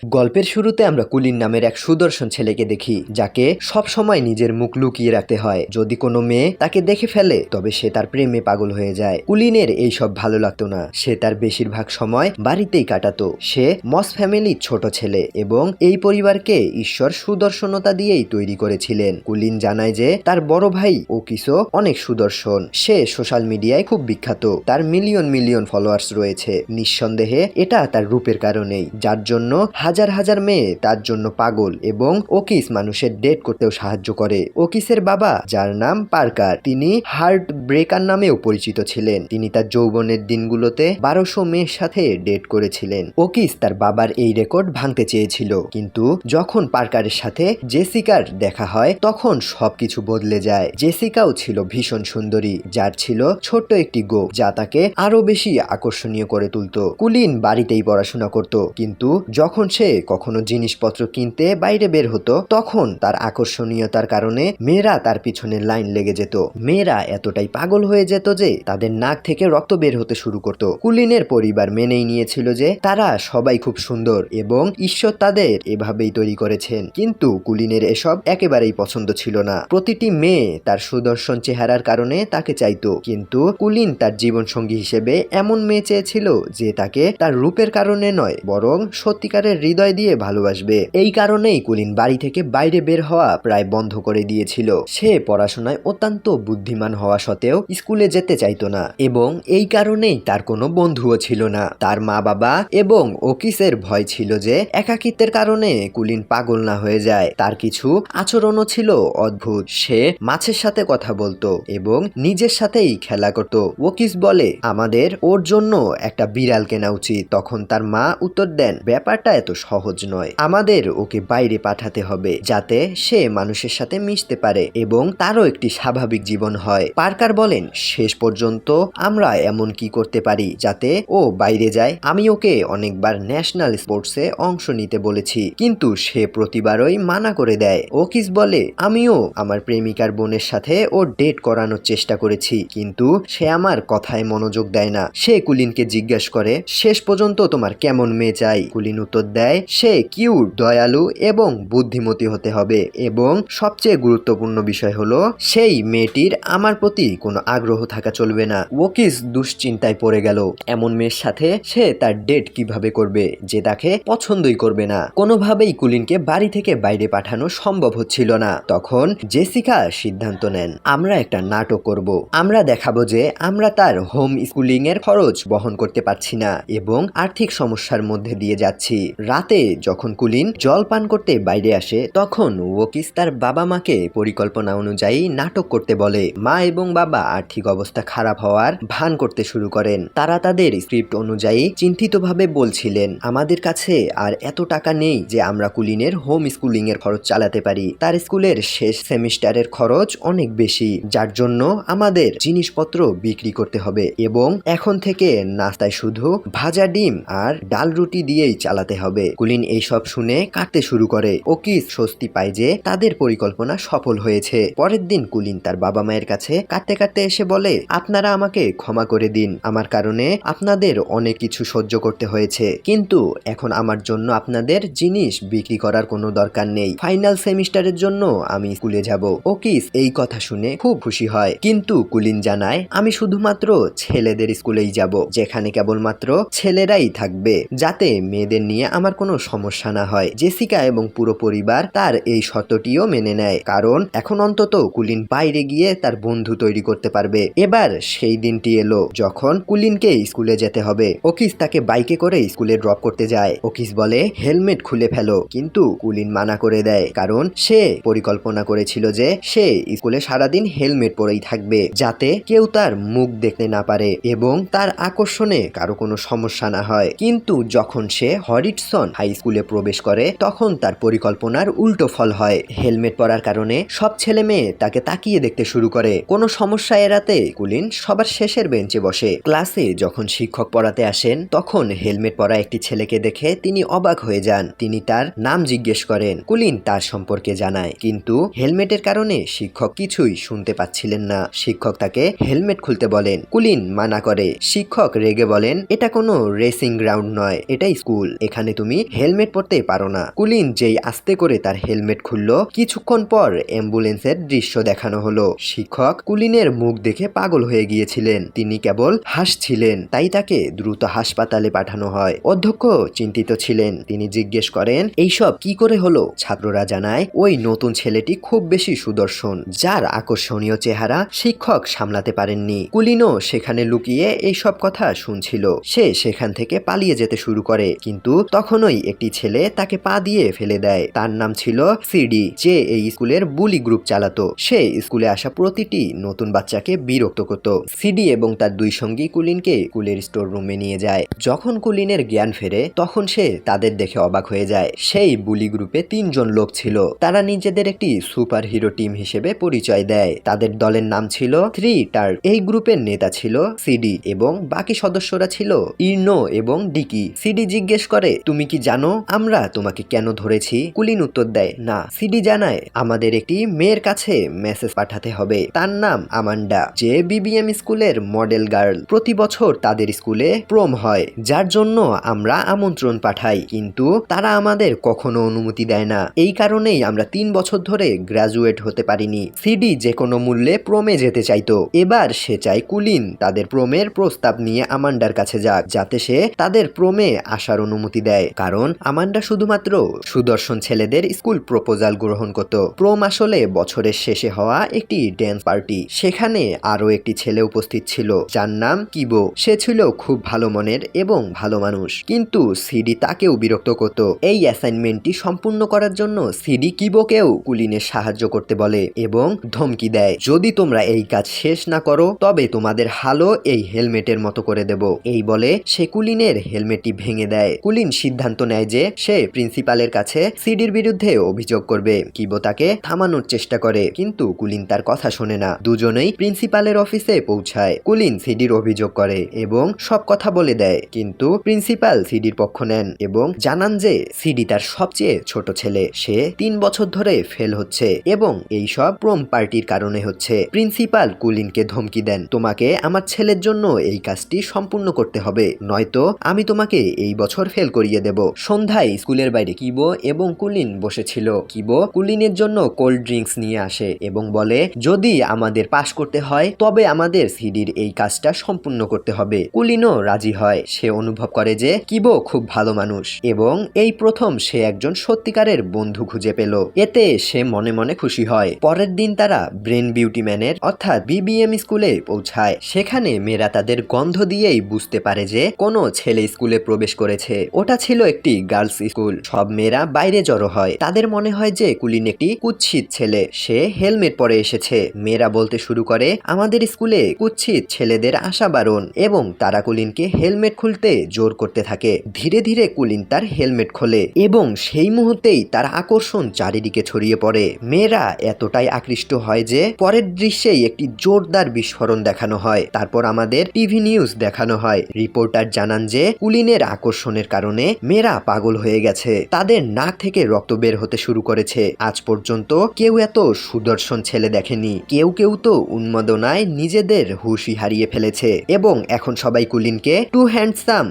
গল্পের শুরুতে আমরা কুলিন নামের এক সুদর্শন ছেলেকে দেখি, যাকে সব সময় নিজের মুখ লুকিয়ে রাখতে হয়। যদি কোনো মেয়ে তাকে দেখে ফেলে তবে সে তার প্রেমে পাগল হয়ে যায়। কুলিনের এইসব ভালো লাগতো না। সে তার বেশিরভাগ সময় বাড়িতেই কাটাতো। সে মস ফ্যামিলির ছোট ছেলে এবং এই পরিবারকে ঈশ্বর সুদর্শনতা দিয়েই তৈরি করেছিলেন। কুলিন জানায় যে তার বড় ভাই ওকিসও অনেক সুদর্শন। সে সোশ্যাল মিডিয়ায় খুব বিখ্যাত। তার মিলিয়ন মিলিয়ন ফলোয়ার্স রয়েছে। নিঃসন্দেহে এটা তার রূপের কারণেই, যার জন্য হাজার হাজার মেয়ে তার জন্য পাগল এবং ওকিস মানুষের ডেট করতেও সাহায্য করে। ওকিসের বাবা, যার নাম পার্কার, তিনি হার্ট ব্রেকার নামেও পরিচিত ছিলেন। তিনি তার যৌবনের দিনগুলোতে 1200 মেয়ের সাথে ডেট করেছিলেন। ওকিস তার বাবার এই রেকর্ড ভাঙতে চেয়েছিল, কিন্তু যখন পার্কারের সাথে জেসিকার দেখা হয় তখন সবকিছু বদলে যায়। জেসিকাও ছিল ভীষণ সুন্দরী, যার ছিল ছোট্ট একটি গোঁফ, যা তাকে আরো বেশি আকর্ষণীয় করে তুলত। কুলিন বাড়িতেই পড়াশোনা করত, কিন্তু যখন সে কখনো জিনিসপত্র কিনতে বাইরে বের হতো তখন তার আকর্ষণীয়তার কারণে মেয়েরা তার পিছনে লাইন লেগে যেত। মেয়েরা এতটাই পাগল হয়ে যেত যে তাদের নাক থেকে রক্ত বের হতে শুরু করত। কুলিনের পরিবার মেনেই নিয়েছিল যে তারা সবাই খুব সুন্দর এবং ঈশ্বর তাদের এভাবেই তৈরি করেছেন, কিন্তু কুলিনের এসব একেবারেই পছন্দ ছিল না। প্রতিটি মেয়ে তার সুদর্শন চেহারার কারণে তাকে চাইতো, কিন্তু কুলিন তার জীবনসঙ্গী হিসেবে এমন মেয়ে চেয়েছিল যে তাকে তার রূপের কারণে নয়, বরং সত্যিকারের হৃদয় দিয়ে ভালোবাসবে। এই কারণেই কুলিন বাড়ি থেকে বাইরে বের হওয়া প্রায় বন্ধ করে দিয়েছিল। সে পড়াশোনায় অত্যন্ত বুদ্ধিমান হওয়া সত্ত্বেও স্কুলে যেতে চাইতো না এবং এই কারণেই তার কোনো বন্ধুও ছিল না। তার মা বাবা এবং ওকিসের ভয় ছিল যে একাকিত্বের কারণে কুলিন পাগল না হয়ে যায়। তার কিছু আচরণও ছিল অদ্ভুত। সে মাছের সাথে কথা বলতো এবং নিজের সাথেই খেলা করত। ওকিস বলে, আমাদের ওর জন্য একটা বিড়াল কেনা উচিত। তখন তার মা উত্তর দেন, ব্যাপারটা এত সহজ নয়। আমাদের ওকে বাইরে পাঠাতে হবে যাতে সে মানুষের সাথে মিশতে পারে এবং তারও একটি স্বাভাবিক জীবন হয়। পার্কার বলেন, শেষ পর্যন্ত আমরা এমন কি করতে পারি যাতে ও বাইরে যায়? আমি ওকে অনেকবার ন্যাশনাল স্পোর্টসে অংশ নিতে বলেছি, কিন্তু সে প্রতিবারই মানা করে দেয়। ওকিস বলে, আমিও আমার প্রেমিকার বোনের সাথে ও ডেট করানোর চেষ্টা করেছি, কিন্তু সে আমার কথায় মনোযোগ দেয় না। সে কুলিনকে জিজ্ঞাসা করে, শেষ পর্যন্ত তোমার কেমন মেয়ে চাই? কুলিন উত্তর দেয়, সে কিউট, দয়ালু এবং বুদ্ধিমতী হতে হবে, এবং সবচেয়ে গুরুত্বপূর্ণ বিষয় হলো সেই মেয়েটির আমার প্রতি কোনো আগ্রহ থাকা চলবে না। ওকিস দুশ্চিন্তায় পড়ে গেল। এমন মেয়ের সাথে সে তার ডেট কিভাবে করবে যে তাকে পছন্দই করবে না? কোনোভাবেই কুলিনকে বাড়ি থেকে বাইরে পাঠানো সম্ভব হচ্ছিল না। তখন জেসিকা সিদ্ধান্ত নেন, আমরা একটা নাটক করব। আমরা দেখাবো যে আমরা তার হোম স্কুলিং এর খরচ বহন করতে পারছি না এবং আর্থিক সমস্যার মধ্যে দিয়ে যাচ্ছি। রাতে যখন কুলিন জল পান করতে বাইরে আসে তখন ওকিস তার বাবা মাকে পরিকল্পনা অনুযায়ী নাটক করতে বলে। মা এবং বাবা আর্থিক অবস্থা খারাপ হওয়ার ভান করতে শুরু করেন। তারা তাদের স্ক্রিপ্ট অনুযায়ী চিন্তিতভাবে বলছিলেন, আমাদের কাছে আর এত টাকা নেই যে আমরা কুলিনের হোম স্কুলিং এর খরচ চালাতে পারি। তার স্কুলের শেষ সেমিস্টারের খরচ অনেক বেশি, যার জন্য আমাদের জিনিসপত্র বিক্রি করতে হবে এবং এখন থেকে নাস্তায় শুধু ভাজা ডিম আর ডাল রুটি দিয়েই চালাতে হবে। কুলিন এইসব শুনে কাঁদতে শুরু করে। ওকিস স্বস্তি পায় যে তাদের পরিকল্পনা সফল হয়েছে। পরের দিন কুলিন তার বাবা মায়ের কাছে কাঁদতে কাঁদতে এসে বলে, আপনারা আমাকে ক্ষমা করে দিন, আমার কারণে আপনাদের অনেক কিছু সহ্য করতে হয়েছে, কিন্তু এখন আমার জন্য আপনাদের জিনিস বিক্রি করার কোনো দরকার নেই। ফাইনাল সেমিস্টারের জন্য আমি স্কুলে যাব। ওকিস এই কথা শুনে খুব খুশি হয়, কিন্তু কুলিন জানায়, আমি শুধুমাত্র ছেলেদের স্কুলেই যাব, যেখানে কেবলমাত্র ছেলেরাই থাকবে, যাতে মেয়েদের নিয়ে আমার কোনো সমস্যা না হয়। জেসিকা এবং পুরো পরিবার তার এই শর্তটিও মেনে নেয়, কারণ এখন অন্তত কুলিন বাইরে গিয়ে তার বন্ধু তৈরি করতে পারবে। এবার সেই দিনটি এলো যখন কুলিনকে স্কুলে যেতে হবে। ওকিস তাকে বাইকে করে স্কুলে ড্রপ করতে যায়। ওকিস বলে, হেলমেট খুলে ফেলো, কিন্তু কুলিন মানা করে দেয়, কারণ সে পরিকল্পনা করেছিল যে সে স্কুলে সারাদিন হেলমেট পরেই থাকবে, যাতে কেউ তার মুখ দেখতে না পারে এবং তার আকর্ষণে কারো কোনো সমস্যা না হয়। কিন্তু যখন সে হরিটসন হাই স্কুলে প্রবেশ করে তখন তার পরিকল্পনার উল্টো ফল হয়। হেলমেট পরার কারণে সব ছেলে মেয়ে তাকে তাকিয়ে দেখতে শুরু করে। কোনো সমস্যা এড়াতে কুলিন সবার শেষের বেঞ্চে বসে। ক্লাসে যখন শিক্ষক পড়াতে আসেন তখন হেলমেট পরা একটি ছেলেকে দেখে তিনি অবাক হয়ে যান। তিনি তার নাম জিজ্ঞেস করেন। কুলিন তার সম্পর্কে জানায়, কিন্তু হেলমেটের কারণে শিক্ষক কিছুই শুনতে পাচ্ছিলেন না। শিক্ষক তাকে হেলমেট খুলতে বলেন। কুলিন মানা করে। শিক্ষক রেগে বলেন, এটা কোনো রেসিং গ্রাউন্ড নয়, এটা স্কুল, এখানে তুমি তুমি হেলমেট পরতে পারো না। কুলিন যেই আস্তে করে তার হেলমেট খুললো, কিছুক্ষণ পর অ্যাম্বুলেন্সের দৃশ্য দেখানো হলো। শিক্ষক কুলিনের মুখ দেখে পাগল হয়ে গিয়েছিলেন, তিনি কেবল হাসছিলেন, তাই তাকে দ্রুত হাসপাতালে পাঠানো হয়। অধ্যক্ষ চিন্তিত ছিলেন, তিনি জিজ্ঞেস করেন এইসব কি করে হলো। ছাত্ররা জানায় ওই নতুন ছেলেটি খুব বেশি সুদর্শন, যার আকর্ষণীয় চেহারা শিক্ষক সামলাতে পারেননি। কুলিনও সেখানে লুকিয়ে এইসব কথা শুনছিল। সে সেখান থেকে পালিয়ে যেতে শুরু করে, কিন্তু তখনই একটি ছেলে তাকে পা দিয়ে ফেলে দেয়। তার নাম ছিল সিডি, যে এই স্কুলের বুলি গ্রুপ চালাতো। সে স্কুলে আসা প্রতিটি নতুন বাচ্চাকে বিরক্ত করত। সিডি এবং তার দুই সঙ্গী কুলিনকে স্কুলের স্টোর রুমে নিয়ে যায়। যখন কুলিনের জ্ঞান ফেরে তখন সে তাদের দেখে অবাক হয়ে যায়। সেই বুলি গ্রুপে 3 জন লোক ছিল। তারা নিজেদের একটি সুপার হিরো টিম হিসেবে পরিচয় দেয়। তাদের দলের নাম ছিল 3 টার্ক। এই গ্রুপের নেতা ছিল সিডি এবং বাকি সদস্যরা ছিল ইর্নো এবং ডিকি। সিডি জিজ্ঞেস করে, তুমি কি জানো আমরা তোমাকে কেন ধরেছি? কুলিন উত্তর দেয়, না। সিডি জানায়, আমাদের একটি মেয়ের কাছে মেসেজ পাঠাতে হবে। তার নাম আমান্ডা, যে বিবিএম স্কুলের মডেল গার্ল। প্রতি বছর তাদের স্কুলে প্রোম হয়, যার জন্য আমরা আমন্ত্রণ পাঠাই, কিন্তু তারা আমাদের কখনো অনুমতি দেয় না। এই কারণেই আমরা 3 বছর ধরে গ্রাজুয়েট হতে পারিনি। সিডি যে কোনো মূল্যে প্রোমে যেতে চাইতো। এবার সে চায় কুলিন তাদের প্রোমের প্রস্তাব নিয়ে আমান্ডার কাছে যাক, যাতে সে তাদের প্রোমে আসার অনুমতি দেয়, কারণ আমান্ডা শুধুমাত্র সুদর্শন ছেলেদের স্কুল প্রপোজাল গ্রহণ করত। প্রোম আসলে বছরের শেষে হওয়া একটি ড্যান্স পার্টি। সেখানে আরো একটি ছেলে উপস্থিত ছিল, যার নাম কিবো। সে ছিল খুব ভালো মনের এবং ভালো মানুষ, কিন্তু সিডি তাকেও বিরক্ত করত। এই অ্যাসাইনমেন্টটি সম্পূর্ণ করার জন্য সিডি কিবোকেও কুলিনের সাহায্য করতে বলে এবং ধমকি দেয়, যদি তোমরা এই কাজ শেষ না করো তবে তোমাদের হালও এই হেলমেটের মতো করে দেব। এই বলে সে কুলিনের হেলমেটটি ভেঙে দেয়। কুলিন সিদ্ধান্ত নেয় যে সে প্রিন্সিপালের কাছে সিডির বিরুদ্ধে অভিযোগ করবে। কিবো তাকে থামানোর চেষ্টা করে, কিন্তু কুলিন তার কথা শোনে না। দুজনেই প্রিন্সিপালের অফিসে পৌঁছায়। কুলিন সিডির অভিযোগ করে এবং সব কথা বলে দেয়, কিন্তু প্রিন্সিপাল সিডির পক্ষ নেন এবং জানান যে সিডি তার সবচেয়ে ছোট ছেলে। সে 3 বছর ধরে ফেল হচ্ছে এবং এই সব প্রোম পার্টির কারণে হচ্ছে। প্রিন্সিপাল কুলিনকে ধমকি দেন, তোমাকে আমার ছেলের জন্য এই কাজটি সম্পূর্ণ করতে হবে, নয়তো আমি তোমাকে এই বছর ফেল করিয়ে দেব। সন্ধ্যায় স্কুলের বাইরে কিবো এবং কুলিন বসেছিল। কিবো কুলিনের জন্য কোল্ড ড্রিঙ্কস নিয়ে আসে এবং বলে, যদি আমাদের পাশ করতে হয় তবে আমাদের সিডির এই কাজটা সম্পূর্ণ করতে হবে। কুলিনও রাজি হয়। সে অনুভব করে যে কিবো খুব ভালো মানুষ এবং এই প্রথম সে একজন সত্যিকারের বন্ধু খুঁজে পেল। এতে সে মনে মনে খুশি হয়। পরের দিন তারা ব্রেন বিউটি ম্যানের অর্থাৎ বিবিএম স্কুলে পৌঁছায়। সেখানে মেয়েরা তাদের গন্ধ দিয়েই বুঝতে পারে যে কোনো ছেলে স্কুলে প্রবেশ করেছে। ওটা ছিল একটি গার্লস স্কুল। সব মেয়েরা বাইরে জড়ো হয়। তাদের মনে হয় যে কুলিন একটি কুৎসিত ছেলে, সে হেলমেট পরে এসেছে। মেয়েরা বলতে শুরু করে, আমাদের স্কুলে কুৎসিত ছেলেদের আসা বারণ, এবং তারা কুলিনকে হেলমেট খুলতে জোর করতে থাকে। ধীরে ধীরে কুলিন তার হেলমেট খোলে এবং সেই মুহূর্তেই তার আকর্ষণ চারিদিকে ছড়িয়ে পড়ে। মেয়েরা এতটাই আকৃষ্ট হয় যে পরের দৃশ্যেই একটি জোরদার বিস্ফোরণ দেখানো হয়। তারপর আমাদের টিভি নিউজ দেখানো হয়। রিপোর্টার জানান যে কুলিনের আকর্ষণের কারণে মেয়েরা পাগল হয়ে গেছে। তাদের নাক থেকে রক্ত বের হতে শুরু করেছে। আজ পর্যন্ত কেউ এত সুদর্শন ছেলে দেখেনি। কেউ কেউ তো উন্মাদনায় নিজেদের হুঁশই হারিয়ে ফেলেছে এবং এখন সবাই কুলিনকে টু হ্যান্ডসাম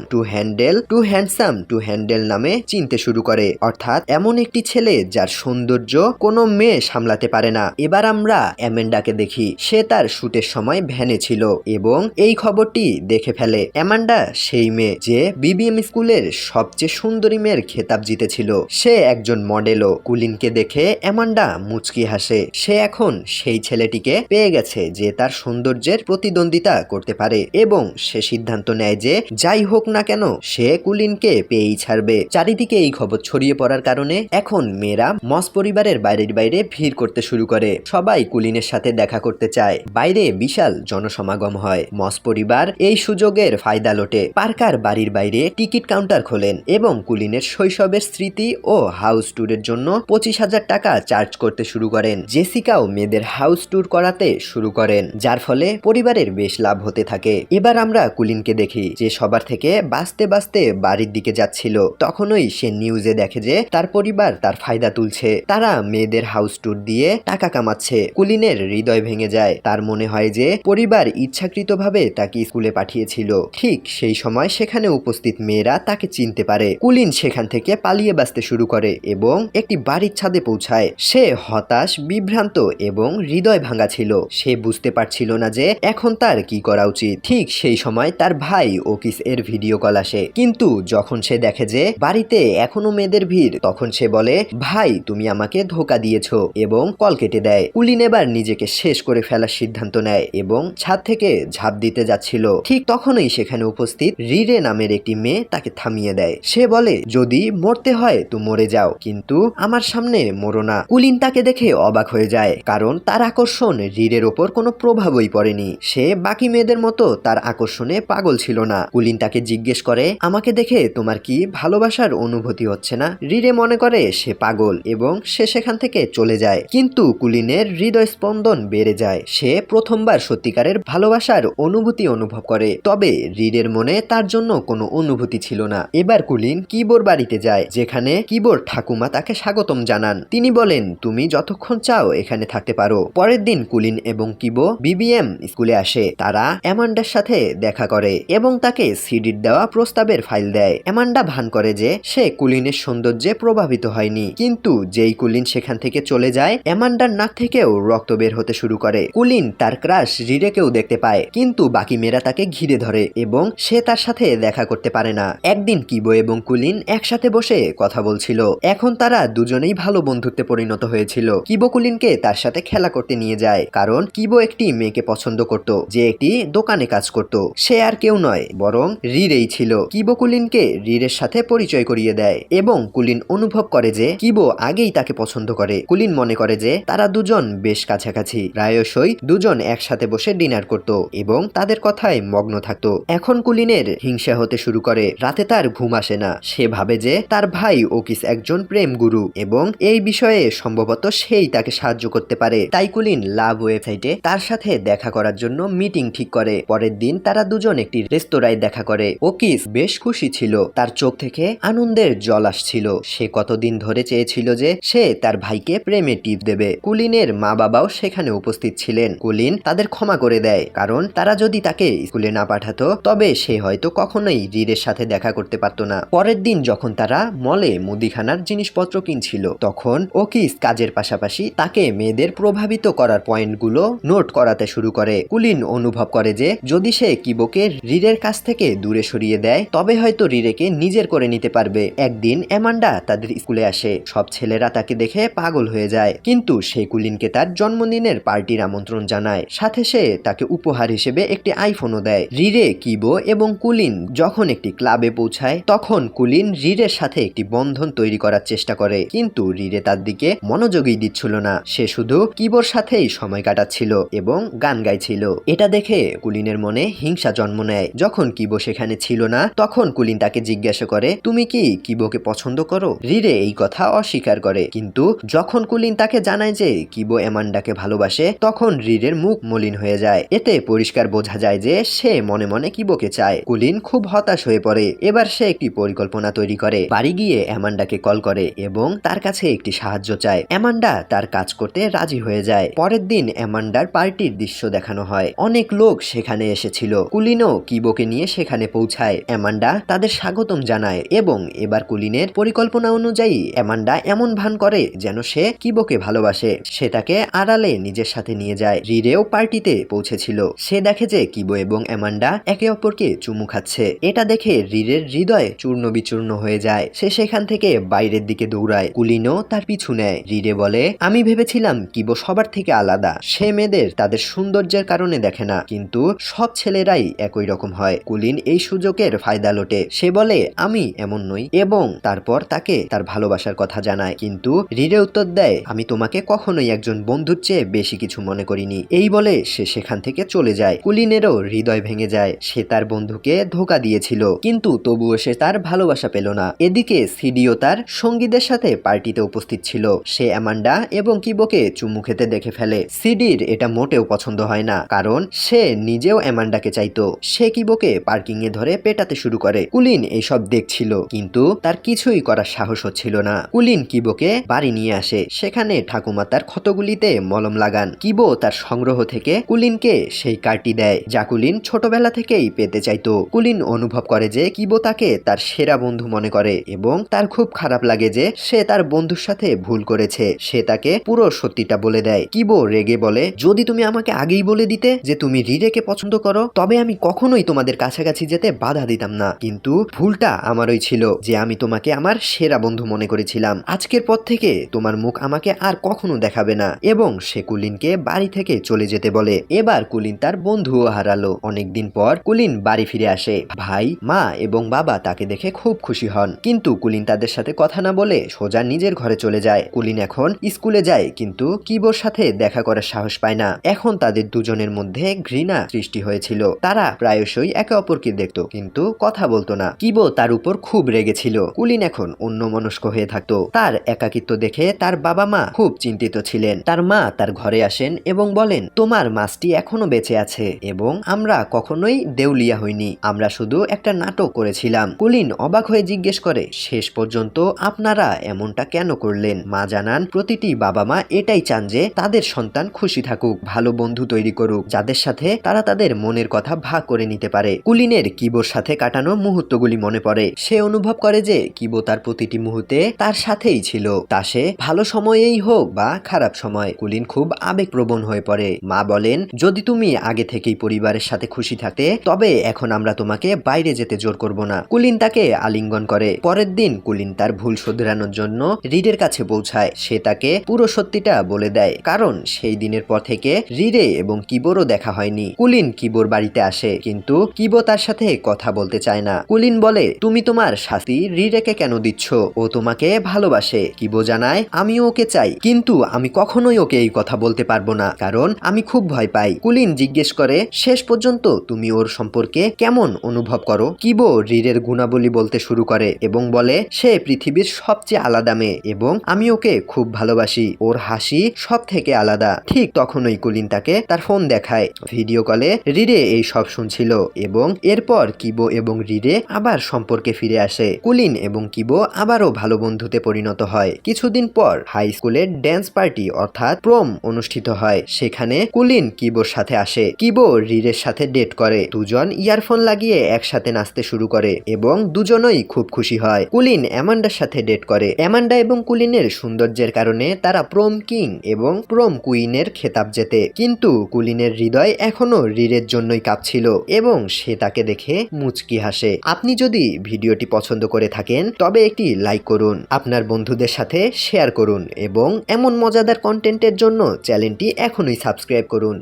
টু হ্যান্ডেল নামে চিনতে শুরু করে, অর্থাৎ এমন একটি ছেলে যার সৌন্দর্য কোনো মেয়ে সামলাতে পারে না। এবার আমরা অ্যামান্ডাকে দেখি। সে তার শুটের সময় ভ্যানে ছিল এবং এই খবরটি দেখে ফেলে। অ্যামান্ডা সেই মেয়ে যে বিবিএম স্কুলের সবচেয়ে সুন্দরী মেয়ের খেতাব জিতেছিল। সে একজন মডেলও। কুলিনকে দেখে অ্যামান্ডা মুচকি হাসে। সে এখন সেই ছেলেটিকে পেয়ে গেছে যে তার সৌন্দর্যের প্রতিদ্বন্দ্বিতা করতে পারে এবং সে সিদ্ধান্ত নেয় যে যাই হোক না কেন সে কুলিনকে পেয়েই ছাড়বে। চারিদিকে এই খবর ছড়িয়ে পড়ার কারণে এখন মেয়েরা মস পরিবারের বাইরে ভিড় করতে শুরু করে। সবাই কুলিনের সাথে দেখা করতে চায়। বাইরে বিশাল জনসমাগম হয়। মস পরিবার এই সুযোগের ফায়দা লোটে। পার্কার বাড়ির বাইরে টিকিট কাউন্টার খোলেন এবং কুলিনের শৈশবের স্মৃতি ও হাউস ট্যুরের জন্য 25,000 টাকা চার্জ করতে শুরু করেন। জেসিকাও মেয়েদের হাউস ট্যুর করাতে শুরু করেন, যার ফলে পরিবারের বেশ লাভ হতে থাকে। এবার আমরা কুলিনকে দেখি, যে সবার থেকে বাঁচতে বাঁচতে বাড়ির দিকে যাচ্ছিল। তখনই সে নিউজে দেখে যে তার পরিবার তার ফায়দা তুলছে। তারা মেয়েদের হাউস ট্যুর দিয়ে টাকা কামাচ্ছে। কুলিনের হৃদয় ভেঙে যায়। তার মনে হয় যে পরিবার ইচ্ছাকৃতভাবে তাকে স্কুলে পাঠিয়েছিল। ঠিক সেই সময় সেখানে উপস্থিত মেয়েরা তাকে চিনতে পারে পারে। কুলিন সেখান থেকে পালিয়ে বাঁচতে শুরু করে এবং একটি বাড়ির ছাদে পৌঁছায়। সে হতাশ, বিভ্রান্ত এবং হৃদয় ভাঙা ছিল। সে বুঝতে পারছিল না যে এখন তার কি করা উচিত। ঠিক সেই সময় তার ভাই ওকিস এর ভিডিও কল আসে, কিন্তু যখন সে দেখে যে বাড়িতে এখনো মেয়েদের ভিড়, তখন সে বলে, ভাই তুমি আমাকে ধোকা দিয়েছো, এবং কল কেটে দেয়। কুলিন এবার নিজেকে শেষ করে ফেলার সিদ্ধান্ত নেয় এবং ছাদ থেকে ঝাঁপ দিতে যাচ্ছিল। ঠিক তখনই সেখানে উপস্থিত রিরে নামের একটি মেয়ে তাকে থামিয়ে দেয়। সে বলে, যদি মরতে হয় তো মরে যাও, কিন্তু আমার সামনে মরো না। কুলিন তাকে দেখে অবাক হয়ে যায়, কারণ তার আকর্ষণ রিরের ওপর কোনো প্রভাবই পড়েনি। সে বাকি মেয়েদের মতো তার আকর্ষণে পাগল ছিল না। কুলিন তাকে জিজ্ঞেস করে, আমাকে দেখে তোমার কি ভালোবাসার অনুভূতি হচ্ছে না? রিরে মনে করে সে পাগল এবং সে সেখান থেকে চলে যায়। কিন্তু কুলিনের হৃদয় স্পন্দন বেড়ে যায়। সে প্রথমবার সত্যিকারের ভালোবাসার অনুভূতি অনুভব করে। তবে রিরের মনে তার জন্য কোনো অনুভূতি ছিল না। এবার কুলিন কিবোর বাড়িতে যায়, যেখানে কিবোর ঠাকুমা তাকে স্বাগতম জানান। তিনি বলেন, তুমি যতক্ষণ চাও এখানে থাকতে পারো। পরের দিন কুলিন এবং কিবো বিবিএম স্কুলে আসে। তারা অ্যামান্ডার সাথে দেখা করে এবং তাকে সিডির দেওয়া প্রস্তাবের ফাইল দেয়। অ্যামান্ডা ভান করে যে সে কুলিনের সৌন্দর্যে প্রভাবিত হয়নি, কিন্তু যেই কুলিন সেখান থেকে চলে যায়, অ্যামান্ডার নাক থেকেও রক্ত বের হতে শুরু করে। কুলিন তার ক্রাশ রিরেকেও দেখতে পায়, কিন্তু বাকি মেয়েরা তাকে ঘিরে ধরে এবং সে তার সাথে দেখা করতে পারে না। একদিন কিবো এবং কুলিন একসাথে বসে কথা বলছিল। এখন তারা দুজনেই ভালো বন্ধুত্বে পরিণত হয়েছিল। কিবো কুলিনকে তার সাথে খেলা করতে নিয়ে যায়, কারণ কিবো একটি মেয়েকে পছন্দ করত, যে একটি দোকানে কাজ করত। সে আর কেউ নয়, বরং রিরেই ছিল। কিবো কুলিনকে রিরের সাথে পরিচয় করিয়ে দেয় এবং কুলিন অনুভব করে যে কিবো আগেই তাকে পছন্দ করে। কুলিন মনে করে যে তারা দুজন বেশ কাছাকাছি। প্রায়শই দুজন একসাথে বসে ডিনার করত এবং তাদের কথায় মগ্ন থাকত। এখন কুলিনের হিংসা হতে শুরু করে। রাতে তার ঘুম আসে না। সে ভাবে যে তার ভাই ওকিস একজন প্রেম গুরু এবং এই বিষয়ে সম্ভবত সেই তাকে সাহায্য করতে পারে। তাই কুলিন লাভ ওয়েবসাইটে তার সাথে দেখা করার জন্য মিটিং ঠিক করে। পরের দিন তারা দুজন একটি রেস্তোরাঁয় দেখা করে। ওকিস বেশ খুশি ছিল, তার চোখ থেকে আনন্দের জল আসছিল। সে কতদিন ধরে চেয়েছিল যে সে তার ভাইকে প্রেমে টিপ দেবে। কুলিনের মা বাবাও সেখানে উপস্থিত ছিলেন। কুলিন তাদের ক্ষমা করে দেয়, কারণ তারা যদি তাকে স্কুলে না পাঠাতো তবে সে হয়তো কখনোই রিরের সাথে দেখা করতে পারত না। পরের দিন যখন তারা মলে মুদিখানার জিনিসপত্র কিনছিল, তখন ওকিস কাজের পাশাপাশি তাকে মেয়েদের প্রভাবিত করার পয়েন্টগুলো নোট করাতে শুরু করে। কুলিন অনুভব করে যে যদি সে কিবোকে রিরের কাছ থেকে দূরে সরিয়ে দেয়, তবে হয়তো রিরেকে নিজের করে নিতে পারবে। একদিন অ্যামান্ডা তাদের স্কুলে আসে। সব ছেলেরা তাকে দেখে পাগল হয়ে যায়, কিন্তু সে কুলিনকে তার জন্মদিনের পার্টির আমন্ত্রণ জানায়। সাথে সে তাকে উপহার হিসেবে একটি আইফোনও দেয়। রিরে, কিবো এবং কুলিন যখন একটি ক্লাবে পৌঁছায়, তখন কুলিন রিরের সাথে একটি বন্ধন তৈরি করার চেষ্টা করে, কিন্তু রিরে তার দিকে মনোযোগই দিচ্ছিল না। সে শুধু কিবোর সাথেই সময় কাটাচ্ছিল এবং গান গাইছিল। এটা দেখে কুলিনের মনে হিংসা জন্ম নেয়। যখন কিবো সেখানে ছিল না, তখন কুলিন তাকে জিজ্ঞাসা করে, তুমি কি কিবোকে পছন্দ করো? রিরে এই কথা অস্বীকার করে, কিন্তু যখন কুলিন তাকে জানায় যে কিবো অ্যামান্ডাকে ভালোবাসে, তখন রিরের মুখ মলিন হয়ে যায়। এতে পরিষ্কার বোঝা যায় যে সে মনে মনে কিবোকে চায়। কুলিন খুব হতাশ হয়ে পড়ে। এবার সে একটি পরিকল্পনা তৈরি করে। বাড়ি গিয়ে অ্যামান্ডাকে কল করে এবং তার কাছে একটি সাহায্য চায়। অ্যামান্ডা তার কাজ করতে রাজি হয়ে যায়। পরের দিন অ্যামান্ডার পার্টির দৃশ্য দেখানো হয়। অনেক লোক সেখানে এসেছিল। কুলিনও কিবোকে নিয়ে সেখানে পৌঁছায়। অ্যামান্ডা তাদের স্বাগতম জানায় এবং এবার কুলিনের পরিকল্পনা অনুযায়ী অ্যামান্ডা এমন ভান করে যেন সে কিবোকে ভালোবাসে। সে তাকে আড়ালে নিজের সাথে নিয়ে যায়। রিরেও পার্টিতে পৌঁছেছিল। সে দেখে যে কিবো এবং অ্যামান্ডা একে অপরকে চুমু খাচ্ছে। এটা দেখে রিরের হৃদয় চূর্ণ বিচূর্ণ হয়ে যায়। সে সেখান থেকে বাইরের দিকে দৌড়ায়। কুলিনও তার পিছু নেয়। রিরে বলে, আমি ভেবেছিলাম কিবো সবার থেকে আলাদা। সে মেয়েদের তাদের সৌন্দর্যের কারণে দেখে না, কিন্তু সব ছেলেরাই একই রকম হয়। কুলিন এই সুযোগের ফায়দা লোটে। সে বলে, আমি এমন নই, এবং তারপর তাকে তার ভালোবাসার কথা জানায়। কিন্তু রিরে উত্তর দেয়, আমি তোমাকে কখনোই একজন বন্ধুর চেয়ে বেশি কিছু মনে করিনি। এই বলে সে সেখান থেকে চলে যায়। কুলিনেরও হৃদয় ভেঙে যায়। সে তার বন্ধুকে ধোকা দিয়েছিল, কিন্তু তবুও সে তার ভালোবাসা পেল না। এদিকে সিডিও তার সঙ্গীদের সাথে পার্টিতে উপস্থিত ছিল। সে অ্যামান্ডা এবং কিবোকে চুমু খেতে দেখে ফেলে। সিডির এটা মোটেও পছন্দ হয় না, কারণ সে নিজেও অ্যামান্ডাকে চাইতো। সে কিবোকে পার্কিং এ ধরে পেটাতে শুরু করে। কুলিন এইসব দেখছিল, কিন্তু তার কিছুই করার সাহস হচ্ছিল না। কুলিন কিবোকে বাড়ি নিয়ে আসে। সেখানে ঠাকুমা তার ক্ষতগুলিতে মলম লাগান। কিবো তার সংগ্রহ থেকে কুলিনকে সেই কার্ডটি দেয়, যা কুলিন ছোটবেলা থেকেই পেতে চাইতো। কুলিন অনুভব করে যে কিবো তাকে তার সেরা বন্ধু মনে করে এবং তার খুব খারাপ লাগে যে সে তার বন্ধুর সাথে ভুল করেছে। সে তাকে পুরো সত্যিটা বলে দেয়। কিবো রেগে বলে, যদি তুমি আমাকে আগেই বলে দিতে যে তুমি রিরেকে পছন্দ করো, তবে আমি কখনোই তোমাদের কাছাকাছি যেতে বাধা দিতাম না। কিন্তু ভুলটা আমারই ছিল যে আমি তোমাকে আমার সেরা বন্ধু মনে করেছিলাম। আজকের পর থেকে তোমার মুখ আমাকে আর কখনো দেখাবে না। এবং সে কুলিনকে বাড়ি থেকে চলে যেতে বলে। এবার কুলিন তার বন্ধুও হারালো। অনেকদিন পর কুলিন বাড়ি ফিরে আসে। ভাই, মা এবং বাবা তাকে দেখে খুব খুশি হন। কিন্তু কুলিন তাদের সাথে কথা না বলে সোজা নিজের ঘরে চলে যায়। কুলিন এখন স্কুলে যায়, কিন্তু কিবোর সাথে দেখা করার সাহস পায় না। এখন তাদের দুজনের মধ্যে ঘৃণা সৃষ্টি হয়েছিল। তারা প্রায়শই একে অপরকে দেখত, কিন্তু কথা বলতো না। কিবো তার উপর খুব রেগেছিল। কুলিন এখন অন্যমনস্ক হয়ে থাকতো। তার একাকিত্ব দেখে তার বাবা মা খুব চিন্তিত ছিলেন। তার মা তার ঘরে আসেন এবং বলেন, তোমার মাছটি এখনো বেঁচে আছে এবং আমরা কখনোই দেউলিয়া হইনি, আমরা শুধু একটা নাটক করেছিলাম। কুলিন অবাক হয়ে জিজ্ঞেস করে, শেষ পর্যন্ত আপনারা এমনটা কেন করলেন? মা জানান, প্রতিটি বাবা মা এটাই চান যে তাদের সন্তান খুশি থাকুক, ভালো বন্ধু তৈরি করুক, যাদের সাথে তারা তাদের মনের কথা ভাগ করে নিতে পারে। কুলিনের কিবোর সাথে কাটানো মুহূর্তগুলি মনে পড়ে। সে অনুভব করে যে কিবো তার প্রতিটি মুহূর্তে তার সাথেই ছিল, তা সে ভালো সময়েই হোক বা খারাপ সময়। কুলিন খুব আবেগপ্রবণ হয়ে পড়ে। মা বলেন, যদি তুমি আগে থেকেই পরিবারের সাথে খুশি থাকতে, তবে এখন আমরা তোমাকে বাইরে যেতে জোর করব না। কুলিন তাকে আলিঙ্গন করে। পরের দিন কুলিন তার ভুল শুধরানোর জন্য রিডের কাছে পৌঁছায়। সে তাকে পুরো সত্যিটা বলে দেয়, কারণ সেই দিনের পর থেকে রিডে এবং কিবোরও দেখা হয়নি। কুলিন কিবোর বাড়িতে আসে, কিন্তু কিবো তার সাথে কথা বলতে চায় না। কুলিন বলে, তুমি তোমার শাস্তি রিডেকে কেন দিচ্ছ? ও তোমাকে ভালোবাসে। কিবো জানায়, আমিও ওকে চাই, কিন্তু আমি কখনোই ওকে এই কথা বলতে পারবো না, কারণ আমি খুব ভয় পাই। কুলিন জিজ্ঞেস করে, শেষ পর্যন্ত তুমি ওর সম্পর্কে কেমন অনুভব করো? কিবো রিডের গুণাবলী বলতে শুরু করে এবং বলে, সে পৃথিবীর সবচেয়ে আলাদা মেয়ে এবং আমি ওকে খুব ভালোবাসি। ওর হাসি সব থেকে আলাদা। ঠিক তখনই কুলিন তাকে তার ফোন দেখায়। ভিডিও কলে রিডে এই সব শুনছিল এবং এরপর কিবো এবং রিডে আবার সম্পর্কে ফিরে আসে। কুলিন এবং কিবো আবারও ভালো বন্ধুতে পরিণত হয়। কিছুদিন পর হাই স্কুলের ড্যান্স পার্টি অর্থাৎ প্রম অনুষ্ঠিত হয়। সেখানে কুলিন কিবোর সাথে আসে। কিবো রিডের সাথে ডেট করে। দুজন ইয়ারফোন লাগিয়ে একসাথে নাচতে শুরু করে এবং দুজনই খুব খুশি হয়। কুলিন অ্যামান্ডার সাথে ডেট করে। অ্যামান্ডা এবং কুলিনের সৌন্দর্যের কারণে তারা প্রম কিং এবং প্রম কুইনের খেতাব জেতে। কিন্তু কুলিনের হৃদয় এখনো রিডের জন্যই কাঁপছিল এবং সে তাকে দেখে মুচকি হাসে। আপনি যদি ভিডিওটি পছন্দ করে থাকেন, তবে একটি লাইক করুন, আপনার বন্ধুদের সাথে শেয়ার করুন এবং এমন মজাদার কন্টেন্টের জন্য চ্যানেলটি এখনই সাবস্ক্রাইব করুন।